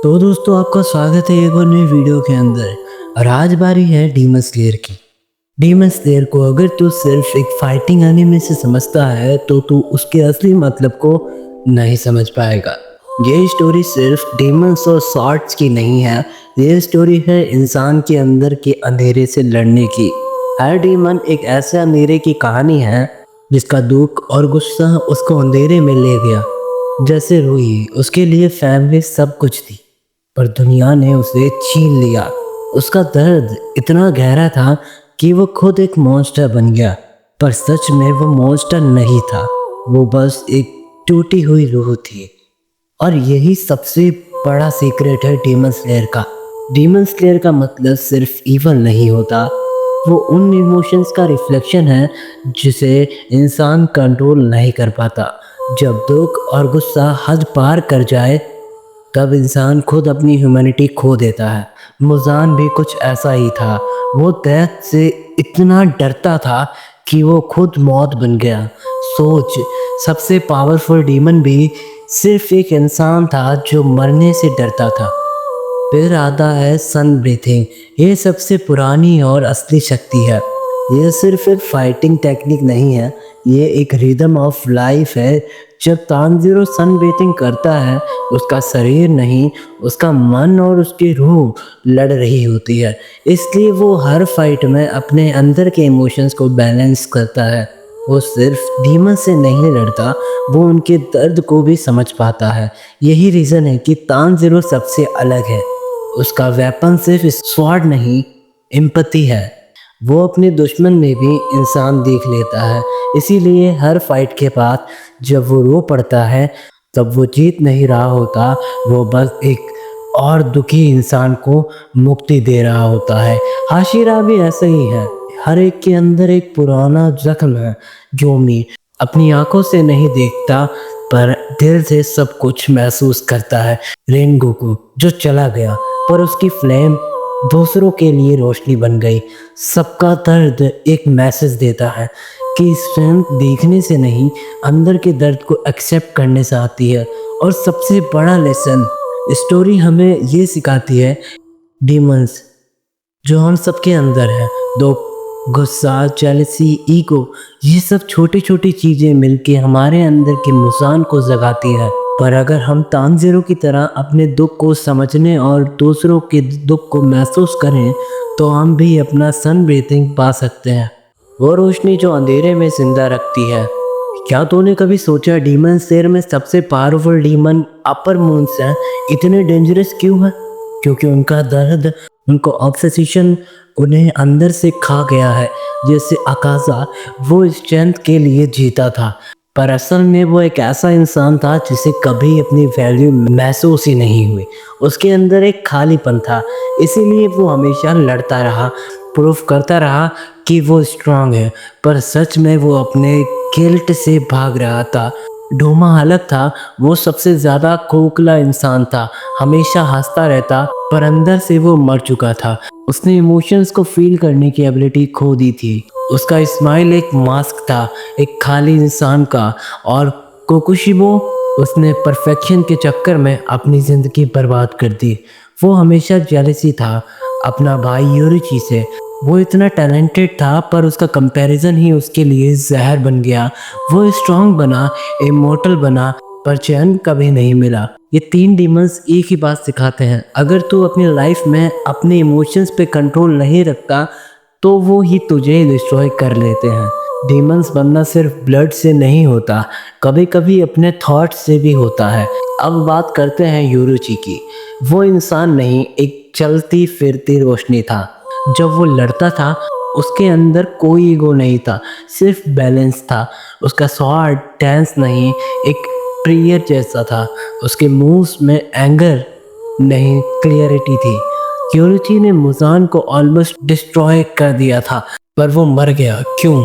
तो दोस्तों आपका स्वागत है एक और नई वीडियो के अंदर। और आज बारी है डीमन स्लेयर की। डीमन स्लेयर को अगर तू सिर्फ एक फाइटिंग एनिमे से समझता है तो तू उसके असली मतलब को नहीं समझ पाएगा। ये स्टोरी सिर्फ डीमंस और सॉर्ड्स की नहीं है, ये स्टोरी है इंसान के अंदर के अंधेरे से लड़ने की। हर डीमन एक ऐसे अंधेरे की कहानी है जिसका दुख और गुस्सा उसको अंधेरे में ले गया। जैसे रूही, उसके लिए फैमिली सब कुछ थी पर दुनिया ने उसे छीन लिया। उसका दर्द इतना गहरा था कि वो खुद एक मॉन्स्टर बन गया, पर सच में वो मॉन्स्टर नहीं था, वो बस एक टूटी हुई रूह थी। और यही सबसे बड़ा सीक्रेट है डीमन स्लेयर का। डीमन स्लेयर का मतलब सिर्फ इवल नहीं होता, वो उन इमोशंस का रिफ्लेक्शन है जिसे इंसान कंट्रोल नहीं कर पाता। जब दुख और गुस्सा हद पार कर जाए तब इंसान खुद अपनी ह्यूमैनिटी खो देता है। मुजान भी कुछ ऐसा ही था, वो डेथ से इतना डरता था कि वो खुद मौत बन गया। सोच, सबसे पावरफुल डीमन भी सिर्फ एक इंसान था जो मरने से डरता था। फिर आता है सन ब्रीथिंग, ये सबसे पुरानी और असली शक्ति है। यह सिर्फ एक फाइटिंग टेक्निक नहीं है, ये एक रिदम ऑफ लाइफ है। जब तानजीरो सन ब्रीथिंग करता है, उसका शरीर नहीं, उसका मन और उसकी रूह लड़ रही होती है। इसलिए वो हर फाइट में अपने अंदर के इमोशंस को बैलेंस करता है। वो सिर्फ डीमन से नहीं लड़ता, वो उनके दर्द को भी समझ पाता है। यही रीज़न है कि तानजीरो सबसे अलग है। उसका वेपन सिर्फ स्वॉर्ड नहीं, एम्पैथी है। वो अपने दुश्मन में भी इंसान देख लेता है। इसीलिए हर फाइट के बाद जब वो रो पड़ता है तब वो जीत नहीं रहा होता, वो बस एक और दुखी इंसान को मुक्ति दे रहा होता है। हाशिरा भी ऐसा ही है, हर एक के अंदर एक पुराना जख्म है। जोमी अपनी आंखों से नहीं देखता पर दिल से सब कुछ महसूस करता है। रेनगोकू जो चला गया पर उसकी फ्लेम दूसरों के लिए रोशनी बन गई। सबका दर्द एक मैसेज देता है कि स्ट्रेंथ देखने से नहीं, अंदर के दर्द को एक्सेप्ट करने से आती है। और सबसे बड़ा लेसन स्टोरी हमें ये सिखाती है, डीमंस जो हम सबके अंदर है, दो गुस्सा, जेलसी, ईगो, ये सब छोटी छोटी चीज़ें मिलके हमारे अंदर के मुसान को जगाती है। पर अगर हम तानजीरो की तरह अपने दुख को समझने और दूसरों के दुख को महसूस करें तो हम भी अपना सन ब्रीथिंग पा सकते हैं, वो रोशनी जो अंधेरे में जिंदा रखती है। क्या तूने कभी सोचा डीमन स्लेयर में सबसे पावरफुल डीमन अपर मून्स हैं? इतने डेंजरस क्यों हैं? क्योंकि उनका दर्द, उनको ऑब्सेशन उन्हें अंदर से खा गया है। जैसे अकाजा, वो स्ट्रेंथ के लिए जीता था पर असल में वो एक ऐसा इंसान था जिसे कभी अपनी वैल्यू महसूस ही नहीं हुई। उसके अंदर एक खालीपन था, इसीलिए वो हमेशा लड़ता रहा, प्रूफ करता रहा कि वो स्ट्रांग है, पर सच में वो अपने गिल्ट से भाग रहा था। डोमा अलग था, वो सबसे ज़्यादा खोखला इंसान था, हमेशा हंसता रहता पर अंदर से वो मर चुका था। उसने इमोशंस को फील करने की एबिलिटी खो दी थी। उसका स्माइल एक मास्क था, एक खाली इंसान का। और कोकुशिबो, उसने परफेक्शन के चक्कर में अपनी ज़िंदगी बर्बाद कर दी। वो हमेशा जेलसी था अपना भाई योरुची से। वो इतना टैलेंटेड था पर उसका कंपैरिजन ही उसके लिए जहर बन गया। वो स्ट्रांग बना, इमोर्टल बना, पर चैन कभी नहीं मिला। ये तीन डीमंस एक ही बात सिखाते हैं, अगर तू अपनी लाइफ में अपने इमोशंस पे कंट्रोल नहीं रखता तो वो ही तुझे डिस्ट्रॉय कर लेते हैं। डीमंस बनना सिर्फ ब्लड से नहीं होता, कभी कभी अपने थॉट्स से भी होता है। अब बात करते हैं योरुची की। वो इंसान नहीं, एक चलती फिरती रोशनी था। जब वो लड़ता था उसके अंदर कोई ईगो नहीं था, सिर्फ बैलेंस था। उसका स्वॉर्ड डांस नहीं, एक प्रेयर जैसा था। उसके मूव्स में एंगर नहीं, क्लियरिटी थी। योरुची ने मुजान को ऑलमोस्ट डिस्ट्रॉय कर दिया था पर वो मर गया। क्यों?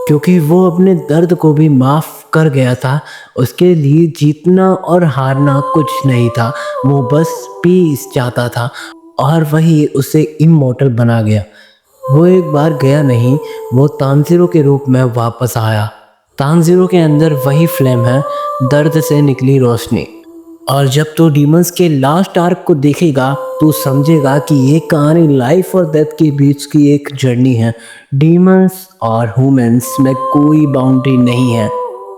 क्योंकि वो अपने दर्द को भी माफ़ कर गया था। उसके लिए जीतना और हारना कुछ नहीं था, वो बस पीस चाहता था और वही उसे इमॉर्टल बना गया। वो एक बार गया नहीं, वो तानजीरो के रूप में वापस आया। तानजीरो के अंदर वही फ्लेम है, दर्द से निकली रोशनी। और जब तू डीमंस के लास्ट आर्क को देखेगा तो समझेगा कि ये कहानी लाइफ और डेथ के बीच की एक जर्नी है। डीमंस और ह्यूमंस में कोई बाउंड्री नहीं है,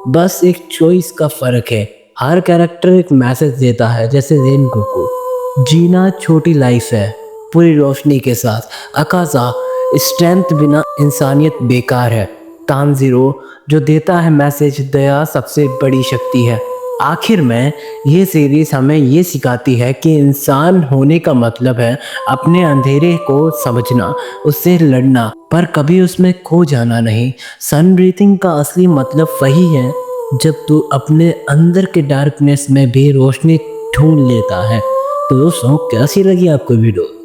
बस एक चॉइस का फर्क है। हर कैरेक्टर एक मैसेज देता है, जैसे रेन गोकू, जीना छोटी लाइफ है पूरी रोशनी के साथ। अकाजा, स्ट्रेंथ बिना इंसानियत बेकार है। तानजीरो, जो देता है मैसेज, दया सबसे बड़ी शक्ति है। आखिर में ये सीरीज हमें ये सिखाती है कि इंसान होने का मतलब है अपने अंधेरे को समझना, उससे लड़ना, पर कभी उसमें खो जाना नहीं। सन ब्रीथिंग का असली मतलब वही है जब तू अपने अंदर के डार्कनेस में भी रोशनी ढूंढ लेता है। तो दोस्तों, कैसी लगी आपको वीडियो?